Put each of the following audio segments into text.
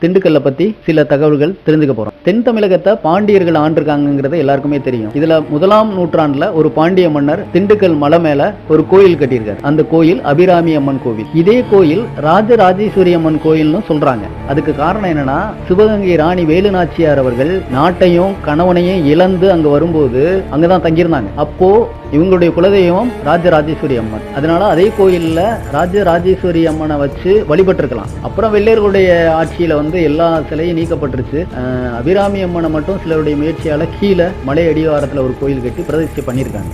திண்டுக்கல்ல பத்தி சில தகவல்கள் தெரிஞ்சுக்க போறோம். தென் தமிழகத்தை பாண்டியர்கள் ஆண்டிருக்காங்கிறது எல்லாருக்குமே தெரியும். இதுல 1ஆம் நூற்றாண்டுல ஒரு பாண்டிய மன்னர் திண்டுக்கல் மலை மேல ஒரு கோயில் கட்டியிருக்காரு. அந்த கோயில் அபிராமி அம்மன் கோவில். இதே கோயில் ராஜராஜேஸ்வரி அம்மன் கோயில்னு சொல்றாங்க. அதுக்கு காரணம் என்னன்னா, சிவகங்கை ராணி வேலுநாச்சியார் அவர்கள் நாட்டையும் கணவனையும் இழந்து அங்க வரும்போது அங்கதான் தங்கியிருந்தாங்க. அப்போ இவங்களுடைய குலதெய்வம் ராஜராஜேஸ்வரி அம்மன். அதனால அதே கோயில்ல ராஜராஜேஸ்வரி அம்மனை வச்சு வழிபட்டிருக்கலாம். அப்புறம் வெள்ளையர்களுடைய ஆட்சியில எல்லா சிலையும் நீக்கப்பட்டுருச்சு. அபிராமி அம்மனை மட்டும் சிலருடைய முயற்சியால கீழே மலை அடிவாரத்துல ஒரு கோயில் கட்டி பிரதிஷ்டை பண்ணியிருக்காங்க.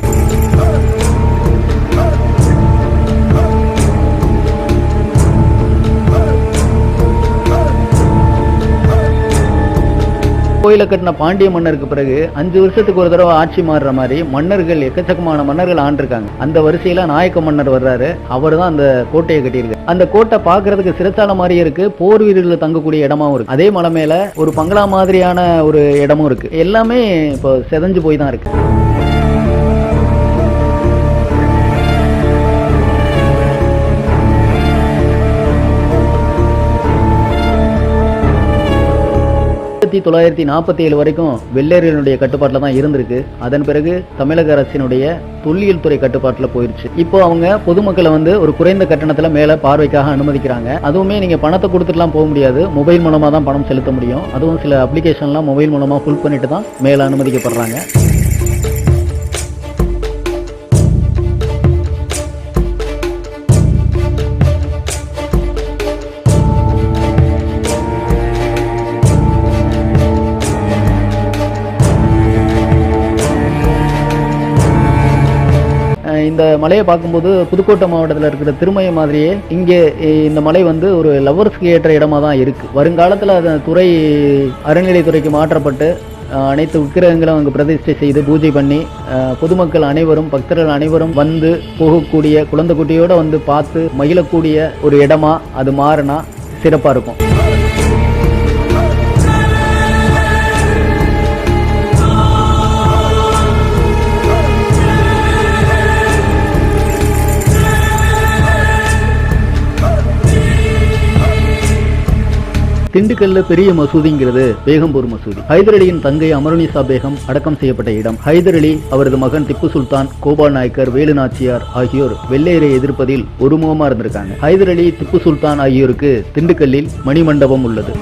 கோயிலை கட்டின பாண்டிய மன்னருக்கு பிறகு 5 வருஷத்துக்கு ஒரு தடவை ஆட்சி மாறுற மாதிரி மன்னர்கள் எக்கச்சக்கமான மன்னர்கள் ஆண்டிருக்காங்க. அந்த வரிசையில நாயக்க மன்னர் வர்றாரு. அவர் தான் அந்த கோட்டையை கட்டியிருக்கு. அந்த கோட்டை பாக்குறதுக்கு சிறைச்சாலை மாதிரியே இருக்கு. போர் வீரர்கள் தங்கக்கூடிய இடமாவும் இருக்கு. அதே மலை மேல ஒரு பங்களா மாதிரியான ஒரு இடமும் இருக்கு. எல்லாமே இப்போ செதஞ்சு போய் தான் இருக்கு. ஆயிரத்தி 1947 வரைக்கும் வெள்ளையர்களுடைய கட்டுப்பாட்டில் தான் இருந்திருக்கு. அதன் பிறகு தமிழக அரசினுடைய தொல்லியல் துறை கட்டுப்பாட்டில் போயிருச்சு. இப்போ அவங்க பொதுமக்களை ஒரு குறைந்த கட்டணத்துல மேல பார்வைக்காக அனுமதிக்கிறாங்க. அதுவுமே நீங்க பணத்தை கொடுத்துட்டுலாம் போக முடியாது. மொபைல் மூலமா தான் பணம் செலுத்த முடியும். அதுவும் சில அப்ளிகேஷன்லாம் மொபைல் மூலமா ஃபுல் பண்ணிட்டு தான் மேல அனுமதிக்கப்படுறாங்க. இந்த மலையை பார்க்கும்போது புதுக்கோட்டை மாவட்டத்தில் இருக்கிற திருமய மாதிரியே இங்கே இந்த மலை ஒரு லவ்வர்ஸ்க்கு ஏற்ற இடமா தான் இருக்கு. வருங்காலத்தில் அந்த துறை அறநிலைத்துறைக்கு மாற்றப்பட்டு அனைத்து விக்கிரகங்களும் அங்கு பிரதிஷ்டை செய்து பூஜை பண்ணி பொதுமக்கள் அனைவரும் பக்தர்கள் அனைவரும் வந்து போகக்கூடிய குழந்தை குட்டியோட பார்த்து மகிழக்கூடிய ஒரு இடமா அது மாறினா சிறப்பா இருக்கும். திண்டுக்கல்ல பெரிய மசூதிங்கிறது பேகம்பூர் மசூதி. ஹைதர் அலியின் தங்கை அமருனிசா பேகம் அடக்கம் செய்யப்பட்ட இடம். ஹைதர் அலி, அவரது மகன் திப்பு சுல்தான், கோபால் நாயக்கர், வேலு நாச்சியார் ஆகியோர் வெள்ளையரை எதிர்ப்பதில் ஒருமுகமா இருந்திருக்காங்க. ஹைதர் அலி, திப்பு சுல்தான் ஆகியோருக்கு திண்டுக்கல்லில் மணிமண்டபம் உள்ளது.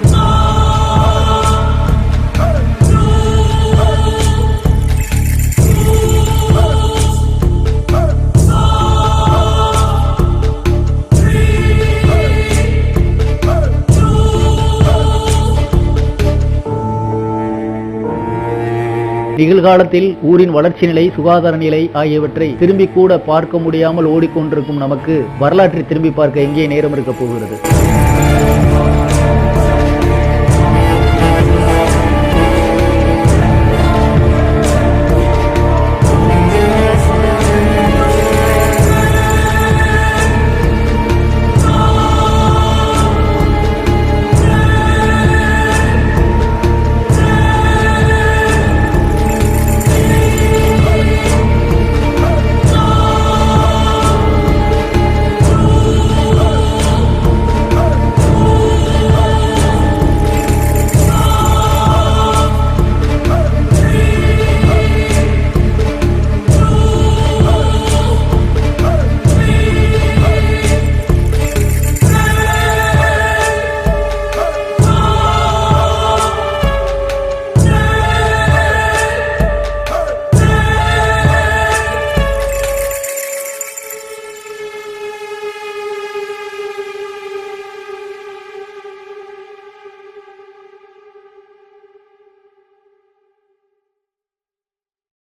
நிகழ்காலத்தில் ஊரின் வளர்ச்சி நிலை, சுகாதார நிலை ஆகியவற்றை திரும்பி கூட பார்க்க முடியாமல் ஓடிக்கொண்டிருக்கும் நமக்கு வரலாற்றை திரும்பி பார்க்க எங்கே நேரம் இருக்க போகிறது?